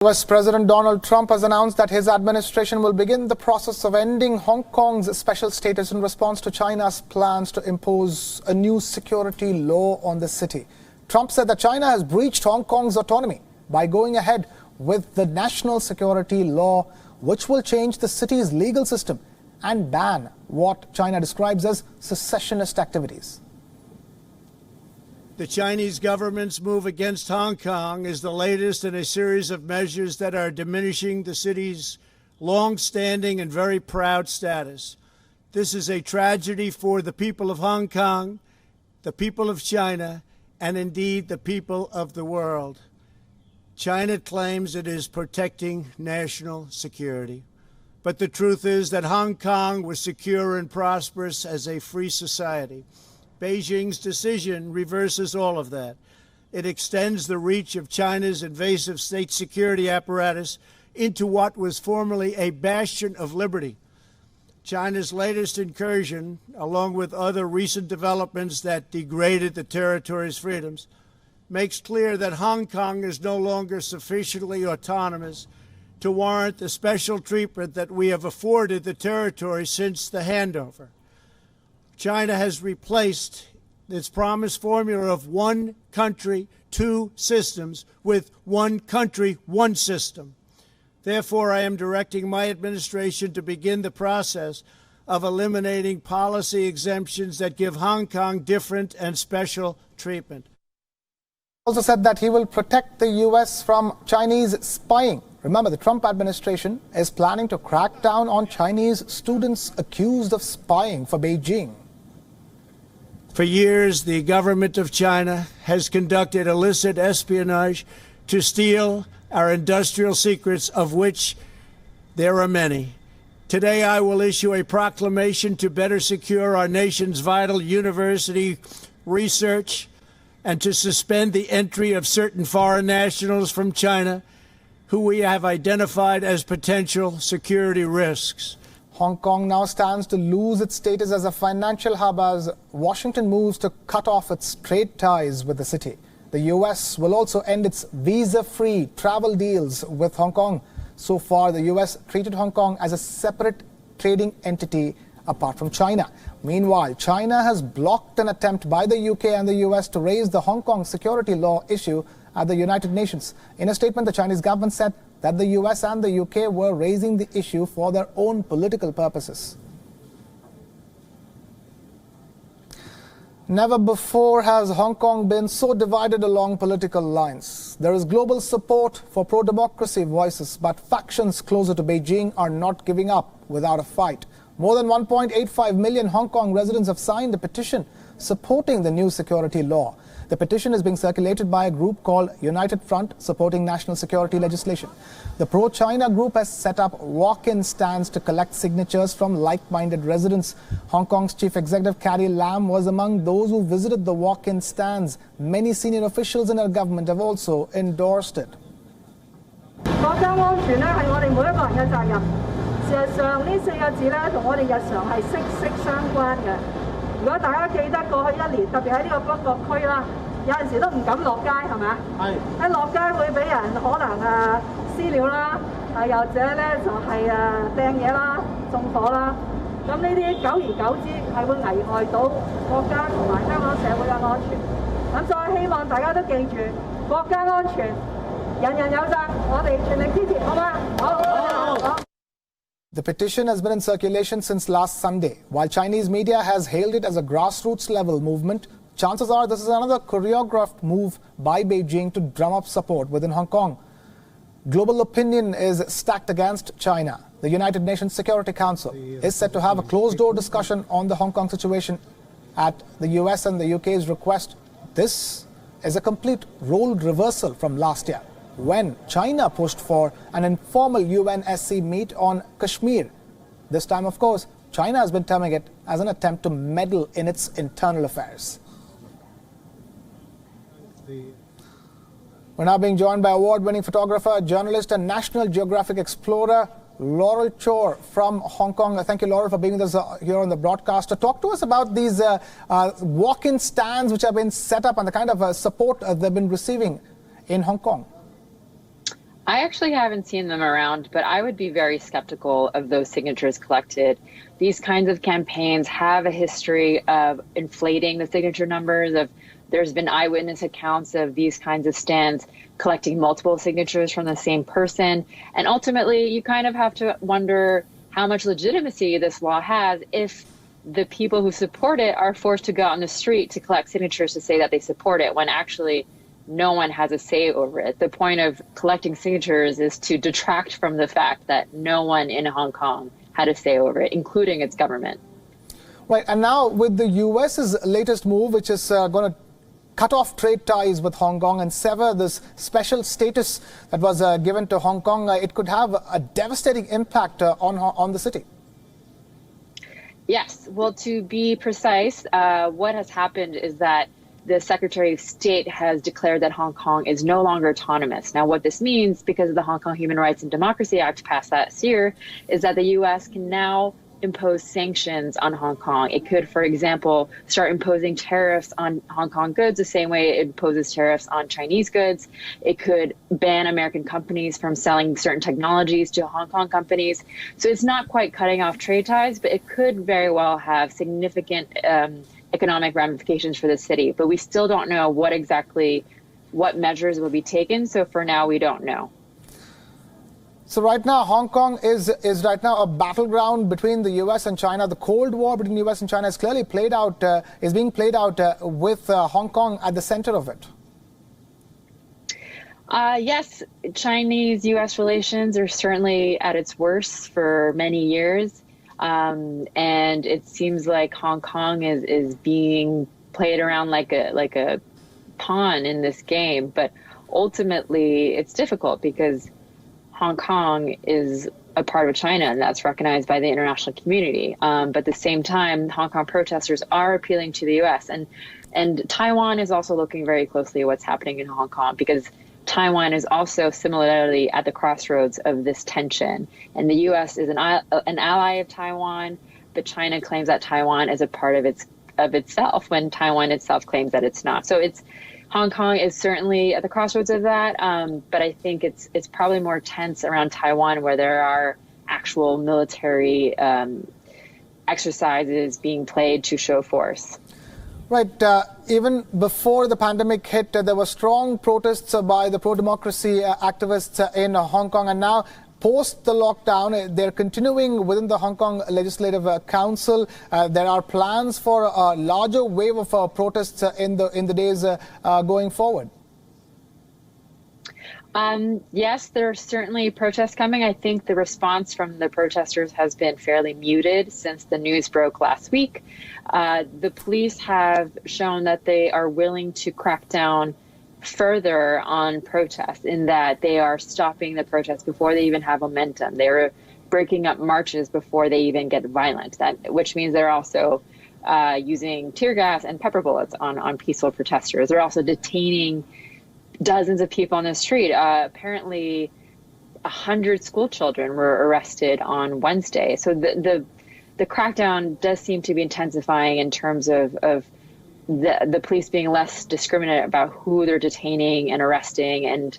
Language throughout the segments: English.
US President Donald Trump has announced that his administration will begin the process of ending Hong Kong's special status in response to China's plans to impose a new security law on the city. Trump said that China has breached Hong Kong's autonomy by going ahead with the national security law, which will change the city's legal system and ban what China describes as secessionist activities. The Chinese government's move against Hong Kong is the latest in a series of measures that are diminishing the city's long-standing and very proud status. This is a tragedy for the people of Hong Kong, the people of China, and indeed the people of the world. China claims it is protecting national security. But the truth is that Hong Kong was secure and prosperous as a free society. Beijing's decision reverses all of that. It extends the reach of China's invasive state security apparatus into what was formerly a bastion of liberty. China's latest incursion, along with other recent developments that degraded the territory's freedoms, makes clear that Hong Kong is no longer sufficiently autonomous to warrant the special treatment that we have afforded the territory since the handover. China has replaced its promised formula of one country, two systems with one country, one system. Therefore, I am directing my administration to begin the process of eliminating policy exemptions that give Hong Kong different and special treatment. He also said that he will protect the U.S. from Chinese spying. Remember, the Trump administration is planning to crack down on Chinese students accused of spying for Beijing. For years, the government of China has conducted illicit espionage to steal our industrial secrets, of which there are many. Today, I will issue a proclamation to better secure our nation's vital university research and to suspend the entry of certain foreign nationals from China who we have identified as potential security risks. Hong Kong now stands to lose its status as a financial hub as Washington moves to cut off its trade ties with the city. The U.S. will also end its visa-free travel deals with Hong Kong. So far, the U.S. treated Hong Kong as a separate trading entity apart from China. Meanwhile, China has blocked an attempt by the U.K. and the U.S. to raise the Hong Kong security law issue at the United Nations. In a statement, the Chinese government said that the US and the UK were raising the issue for their own political purposes. Never before has Hong Kong been so divided along political lines. There is global support for pro-democracy voices, but factions closer to Beijing are not giving up without a fight. More than 1.85 million Hong Kong residents have signed a petition supporting the new security law. The petition is being circulated by a group called United Front, supporting national security legislation. The pro-China group has set up walk-in stands to collect signatures from like-minded residents. Hong Kong's Chief Executive Carrie Lam was among those who visited the walk-in stands. Many senior officials in her government have also endorsed it. 國家安全係我哋每一個人嘅責任。事實上，呢四個字同我哋日常係息息相關嘅。如果大家記得過去一年，特別喺呢個北角區啦，有陣時都唔敢落街，係咪啊？係。一落街會俾人可能私了啦，又或者咧就係掟嘢啦、縱火啦。咁呢啲久而久之係會危害到國家同埋香港社會嘅安全。咁所以希望大家都記住，國家安全人人有責，我哋全力支持，好嗎？好。 The petition has been in circulation since last Sunday. While Chinese media has hailed it as a grassroots-level movement, chances are this is another choreographed move by Beijing to drum up support within Hong Kong. Global opinion is stacked against China. The United Nations Security Council is set to have a closed-door discussion on the Hong Kong situation at the US and the UK's request. This is a complete role reversal from last year, when China pushed for an informal UNSC meet on Kashmir. This time, of course, China has been terming it as an attempt to meddle in its internal affairs. We're now being joined by award-winning photographer, journalist and National Geographic explorer, Laurel Chor from Hong Kong. Thank you, Laurel, for being with us here on the broadcast. Talk to us about these walk-in stands which have been set up and the kind of support they've been receiving in Hong Kong. I actually haven't seen them around, but I would be very skeptical of those signatures collected. These kinds of campaigns have a history of inflating the signature numbers. There's been eyewitness accounts of these kinds of stands collecting multiple signatures from the same person. And ultimately, you kind of have to wonder how much legitimacy this law has if the people who support it are forced to go out on the street to collect signatures to say that they support it, when actually no one has a say over it. The point of collecting signatures is to detract from the fact that no one in Hong Kong had a say over it, including its government. Right, and now with the US's latest move, which is going to cut off trade ties with Hong Kong and sever this special status that was given to Hong Kong, it could have a devastating impact on the city. Yes, well, to be precise, what has happened is that the Secretary of State has declared that Hong Kong is no longer autonomous. Now, what this means, because of the Hong Kong Human Rights and Democracy Act passed last year, is that the U.S. can now impose sanctions on Hong Kong. It could, for example, start imposing tariffs on Hong Kong goods the same way it imposes tariffs on Chinese goods. It could ban American companies from selling certain technologies to Hong Kong companies. So it's not quite cutting off trade ties, but it could very well have significant economic ramifications for the city. But we still don't know what measures will be taken. So for now, we don't know. So right now, Hong Kong is right now a battleground between the U.S. and China. The Cold War between the U.S. and China is clearly played out, is being played out with Hong Kong at the center of it. Yes, Chinese-U.S. relations are certainly at its worst for many years. And it seems like Hong Kong is being played around like a pawn in this game. But ultimately, it's difficult because Hong Kong is a part of China, and that's recognized by the international community. But at the same time, Hong Kong protesters are appealing to the U.S. And Taiwan is also looking very closely at what's happening in Hong Kong, because Taiwan is also similarly at the crossroads of this tension. And the U.S. is an ally of Taiwan, but China claims that Taiwan is a part of itself when Taiwan itself claims that it's not. So Hong Kong is certainly at the crossroads of that, but I think it's probably more tense around Taiwan, where there are actual military exercises being played to show force. Right. Even before the pandemic hit, there were strong protests by the pro-democracy activists in Hong Kong, and now post the lockdown, they're continuing within the Hong Kong Legislative Council. There are plans for a larger wave of protests in the days going forward. Yes, there are certainly protests coming. I think the response from the protesters has been fairly muted since the news broke last week. The police have shown that they are willing to crack down further on protests, in that they are stopping the protests before they even have momentum. They're breaking up marches before they even get violent, which means they're also using tear gas and pepper bullets on peaceful protesters. They're also detaining dozens of people on the street. Apparently 100 school children were arrested on Wednesday. So the crackdown does seem to be intensifying in terms of the police being less discriminate about who they're detaining and arresting. And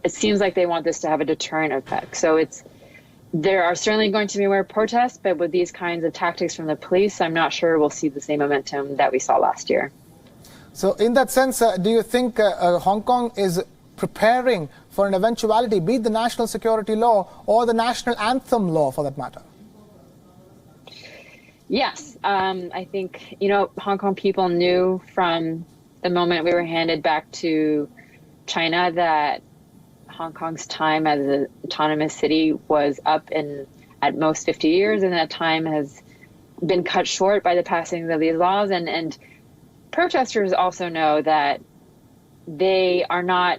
it seems like they want this to have a deterrent effect. So there are certainly going to be more protests, but with these kinds of tactics from the police, I'm not sure we'll see the same momentum that we saw last year. So in that sense, do you think Hong Kong is preparing for an eventuality, be it the national security law or the national anthem law for that matter? Yes, I think, Hong Kong people knew from the moment we were handed back to China that Hong Kong's time as an autonomous city was up in at most 50 years, and that time has been cut short by the passing of these laws. And protesters also know that they are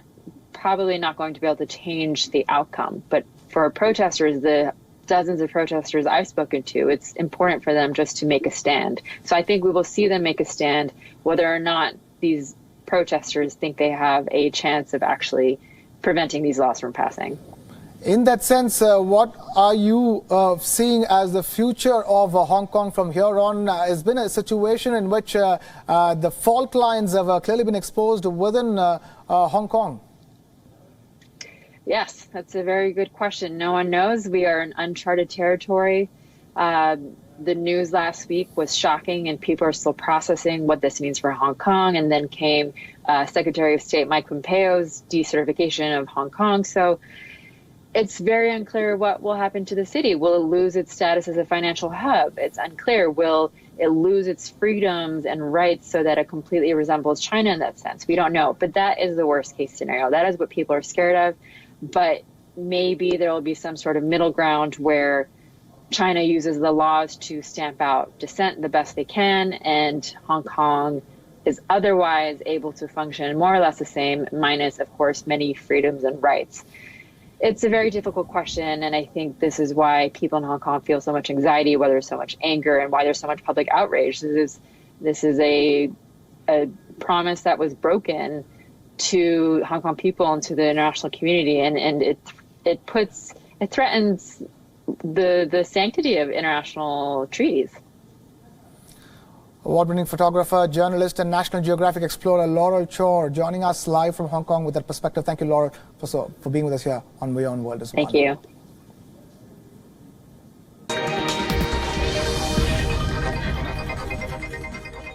probably not going to be able to change the outcome. But for protesters, the dozens of protesters I've spoken to, it's important for them just to make a stand. So I think we will see them make a stand, whether or not these protesters think they have a chance of actually preventing these laws from passing. In that sense, what are you seeing as the future of Hong Kong from here on? It's been a situation in which the fault lines have clearly been exposed within Hong Kong. Yes, that's a very good question. No one knows. We are in uncharted territory. The news last week was shocking, and people are still processing what this means for Hong Kong. And then came Secretary of State Mike Pompeo's decertification of Hong Kong. So it's very unclear what will happen to the city. Will it lose its status as a financial hub? It's unclear. Will it lose its freedoms and rights so that it completely resembles China in that sense? We don't know. But that is the worst case scenario. That is what people are scared of. But maybe there will be some sort of middle ground where China uses the laws to stamp out dissent the best they can, and Hong Kong is otherwise able to function more or less the same, minus, of course, many freedoms and rights. It's a very difficult question, and I think this is why people in Hong Kong feel so much anxiety, why there's so much anger, and why there's so much public outrage. This is a promise that was broken to Hong Kong people and to the international community, and it threatens the sanctity of international treaties. Award-winning photographer, journalist, and National Geographic explorer Laurel Chor joining us live from Hong Kong with that perspective. Thank you, Laurel, for being with us here on WION World as well. Thank you.